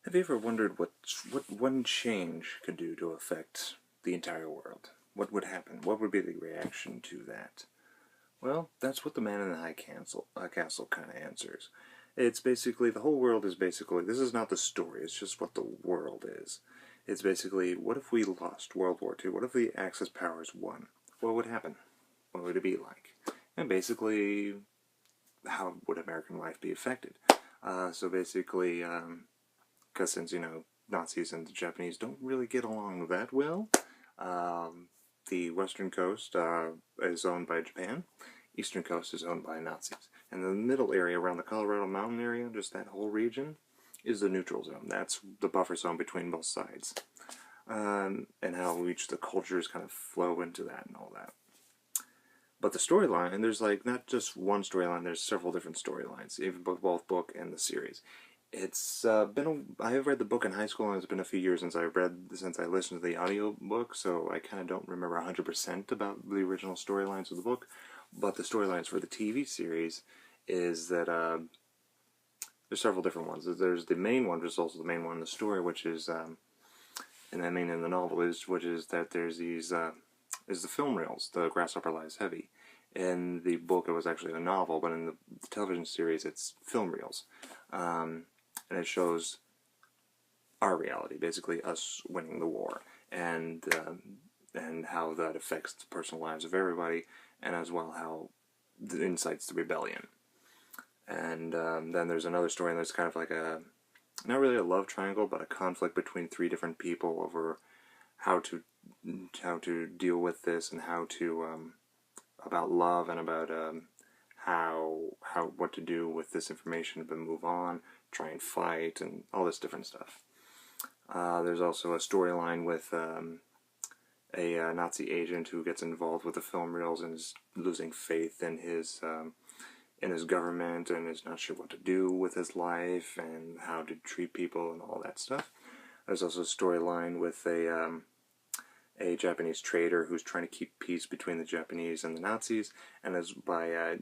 Have you ever wondered what one change could do to affect the entire world? What would happen? What would be the reaction to that? Well, that's what the Man in the High Castle kind of answers. It's basically, the whole world is basically, this is not the story, it's just what the world is. It's basically, what if we lost World War II? What if the Axis powers won? What would happen? What would it be like? And basically, how would American life be affected? So basically, because since, Nazis and the Japanese don't really get along that well, the western coast is owned by Japan, eastern coast is owned by Nazis. And the middle area around the Colorado Mountain area, just that whole region, is the neutral zone. That's the buffer zone between both sides. And how each the cultures kind of flow into that and all that. But the storyline, and there's like not just one storyline, there's several different storylines, even both book and the series. It's I have read the book in high school, and it's been a few years since I listened to the audio book, so I kind of don't remember 100% about the original storylines of the book. But the storylines for the TV series is that there's several different ones. There's the main one, which is also the main one in the story, which is, and I mean in the novel is, which is that there's these is the film reels, The Grasshopper Lies Heavy. In the book, it was actually a novel, but in the television series, it's film reels. And it shows our reality, basically us winning the war, and how that affects the personal lives of everybody, and as well how it incites the rebellion. And then there's another story, and there's kind of like not really a love triangle, but a conflict between three different people over how to deal with this, and how to about love, and about what to do with this information, but move on, try and fight, and all this different stuff. There's also a storyline with a Nazi agent who gets involved with the film reels and is losing faith in his government, and is not sure what to do with his life and how to treat people and all that stuff. There's also a storyline with a Japanese trader who's trying to keep peace between the Japanese and the Nazis, and is by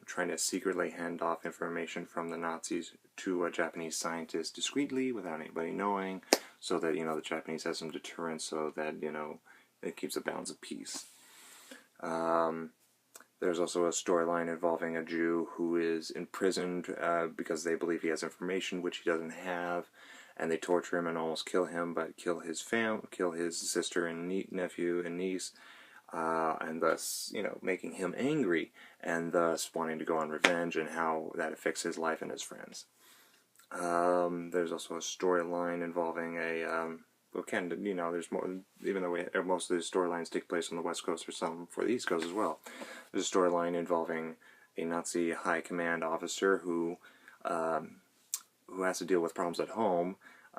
trying to secretly hand off information from the Nazis to a Japanese scientist discreetly without anybody knowing, so that the Japanese has some deterrence, so that it keeps a balance of peace. There's also a storyline involving a Jew who is imprisoned because they believe he has information which he doesn't have, and they torture him and almost kill him, but kill his sister and nephew and niece, and thus, making him angry, and thus wanting to go on revenge, and how that affects his life and his friends. There's also a storyline involving there's more, even though most of the storylines take place on the West Coast, or some for the East Coast as well. There's a storyline involving a Nazi high command officer who has to deal with problems at home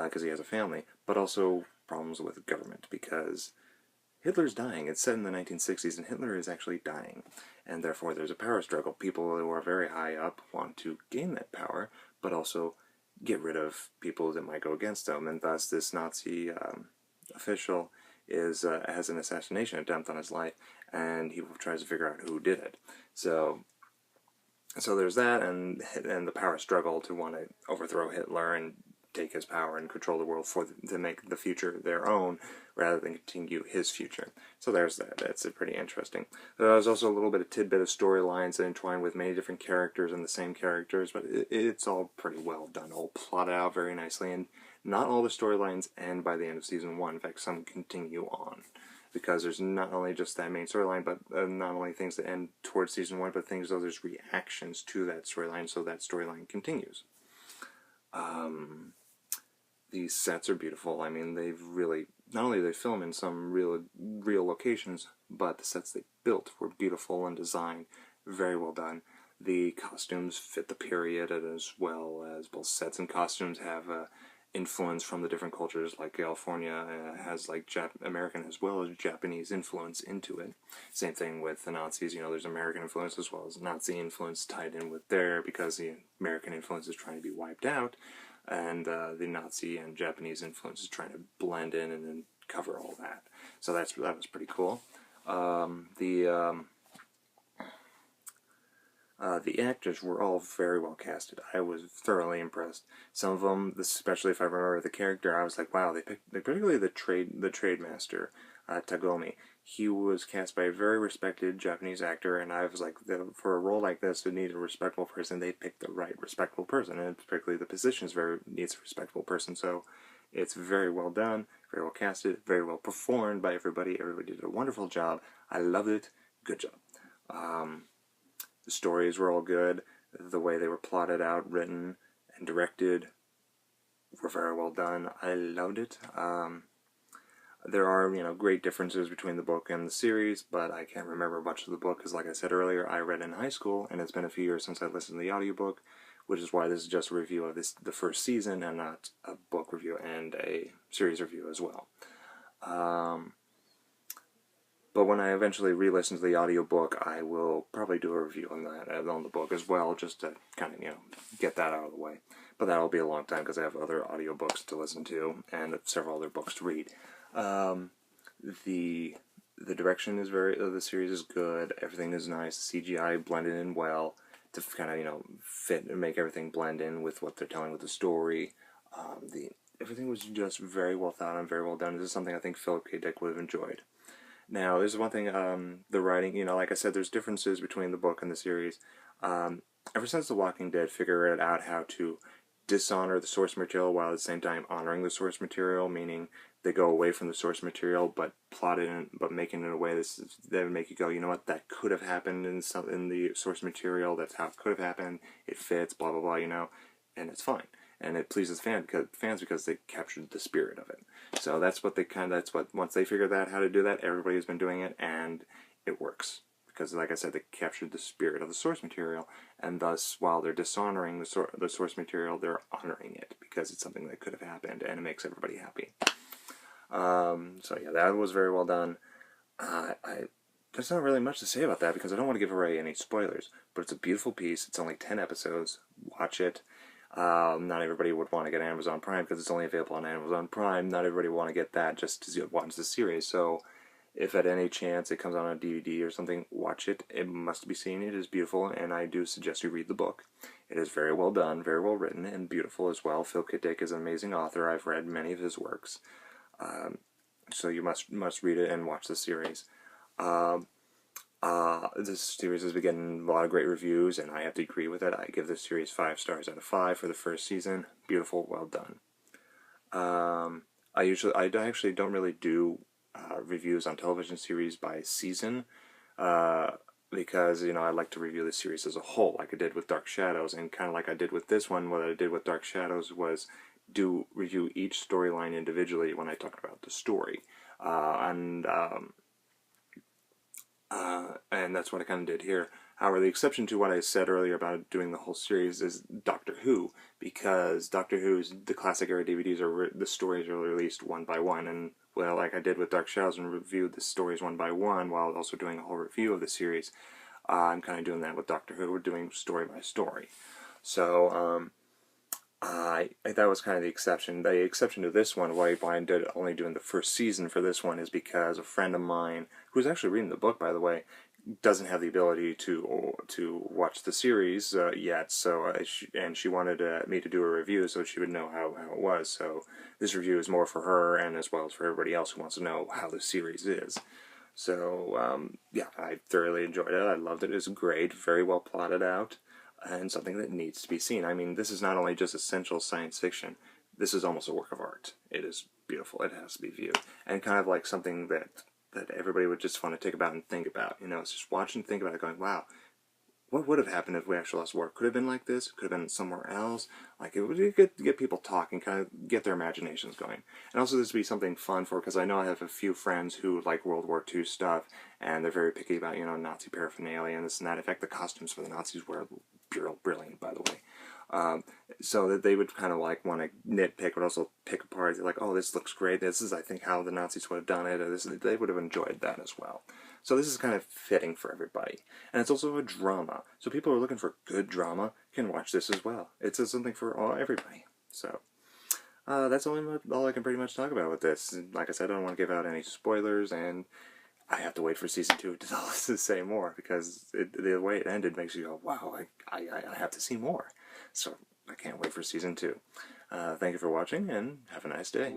because he has a family, but also problems with government because Hitler's dying. It's set in the 1960s, and Hitler is actually dying, and therefore there's a power struggle. People who are very high up want to gain that power, but also get rid of people that might go against them, and thus this Nazi official has an assassination attempt on his life, and he tries to figure out who did it. So there's that, and the power struggle to want to overthrow Hitler and take his power and control the world to make the future their own, rather than continue his future. So there's that. That's pretty interesting. There's also a little bit of tidbit of storylines that entwine with many different characters and the same characters, but it's all pretty well done, all plotted out very nicely, and not all the storylines end by the end of season 1. In fact, some continue on, because there's not only just that main storyline, but not only things that end towards season 1, but things there's reactions to that storyline, so that storyline continues. These sets are beautiful. I mean, they've really, not only they film in some real locations, but the sets they built were beautiful and designed, very well done. The costumes fit the period, as well as both sets and costumes have influence from the different cultures. Like California has like American as well as Japanese influence into it. Same thing with the Nazis. There's American influence as well as Nazi influence tied in with there, because the American influence is trying to be wiped out, and the Nazi and Japanese influence is trying to blend in and then cover all that. So that was pretty cool. The actors were all very well casted. I was thoroughly impressed. Some of them, especially if I remember the character, I was like, wow, they picked, particularly the trade master, Tagomi. He was cast by a very respected Japanese actor, and I was like, for a role like this, it needed a respectable person. They picked the right respectable person, and particularly the position needs a respectable person. So it's very well done, very well casted, very well performed by everybody. Everybody did a wonderful job. I loved it. Good job. The stories were all good. The way they were plotted out, written, and directed were very well done. I loved it. There are, great differences between the book and the series, but I can't remember much of the book because, like I said earlier, I read in high school, and it's been a few years since I listened to the audiobook, which is why this is just a review of the first season and not a book review and a series review as well. But when I eventually re-listen to the audiobook, I will probably do a review on the book as well, just to kind of, get that out of the way. But that'll be a long time because I have other audiobooks to listen to and several other books to read. The direction is of the series is good. Everything is nice. CGI blended in well to kind of, fit and make everything blend in with what they're telling with the story. Everything was just very well thought and very well done. This is something I think Philip K. Dick would have enjoyed. Now, there's one thing, the writing, like I said, there's differences between the book and the series. Ever since The Walking Dead figured out how to dishonor the source material while at the same time honoring the source material, meaning they go away from the source material but plot it in, but making it in a way that would make you go, you know what, that could have happened in the source material, that's how it could have happened, it fits, blah, blah, blah, and it's fine. And it pleases fans because they captured the spirit of it. So that's what once they figured out how to do that, everybody's been doing it, and it works. Because, like I said, they captured the spirit of the source material, and thus, while they're dishonoring the source material, they're honoring it, because it's something that could have happened, and it makes everybody happy. So yeah, that was very well done. There's not really much to say about that, because I don't want to give away any spoilers, but it's a beautiful piece. It's only 10 episodes. Watch it. Not everybody would want to get Amazon Prime because it's only available on Amazon Prime. Not everybody would want to get that just to watch the series. So if at any chance it comes on a DVD or something, watch it. It must be seen. It is beautiful, and I do suggest you read the book. It is very well done, very well written, and beautiful as well. Phil K. Dick is an amazing author. I've read many of his works. So you must read it and watch the series. This series has been getting a lot of great reviews, and I have to agree with it. I give this series 5 stars out of 5 for the first season. Beautiful, well done. I actually don't really do reviews on television series by season, because I like to review the series as a whole, like I did with Dark Shadows, and kind of like I did with this one. What I did with Dark Shadows was review each storyline individually when I talked about the story, and that's what I kind of did here. However, the exception to what I said earlier about doing the whole series is Doctor Who, because Doctor Who's the classic era DVDs the stories are released one by one, and well, like I did with Dark Shadows and reviewed the stories one by one while also doing a whole review of the series, I'm kind of doing that with Doctor Who. We're doing story by story. So, that was kind of the exception. The exception to this one, why I did only doing the first season for this one, is because a friend of mine, who's actually reading the book, by the way, doesn't have the ability to watch the series yet. So, and she wanted me to do a review so she would know how it was. So this review is more for her, and as well as for everybody else who wants to know how the series is. So, yeah, I thoroughly enjoyed it. I loved it. It was great, very well plotted out, and something that needs to be seen. I mean, this is not only just essential science fiction, this is almost a work of art. It is beautiful. It has to be viewed. And kind of like something that everybody would just want to take about and think about. It's just watch and think about it going, wow, what would have happened if we actually lost war? Could have been like this? Could have been somewhere else? Like, it would get people talking, kind of get their imaginations going. And also this would be something fun because I know I have a few friends who like World War II stuff, and they're very picky about, Nazi paraphernalia and this and that. In fact, the costumes for the Nazis were brilliant, by the way. So that they would kind of like want to nitpick, but also pick apart. They're like, oh, this looks great. This is, I think, how the Nazis would have done it. Or they would have enjoyed that as well. So this is kind of fitting for everybody. And it's also a drama. So people who are looking for good drama can watch this as well. It's something for everybody. So that's all I can pretty much talk about with this. Like I said, I don't want to give out any spoilers, and I have to wait for season 2 to tell us to say more, because the way it ended makes you go, wow, I have to see more. So I can't wait for season 2. Thank you for watching, and have a nice day.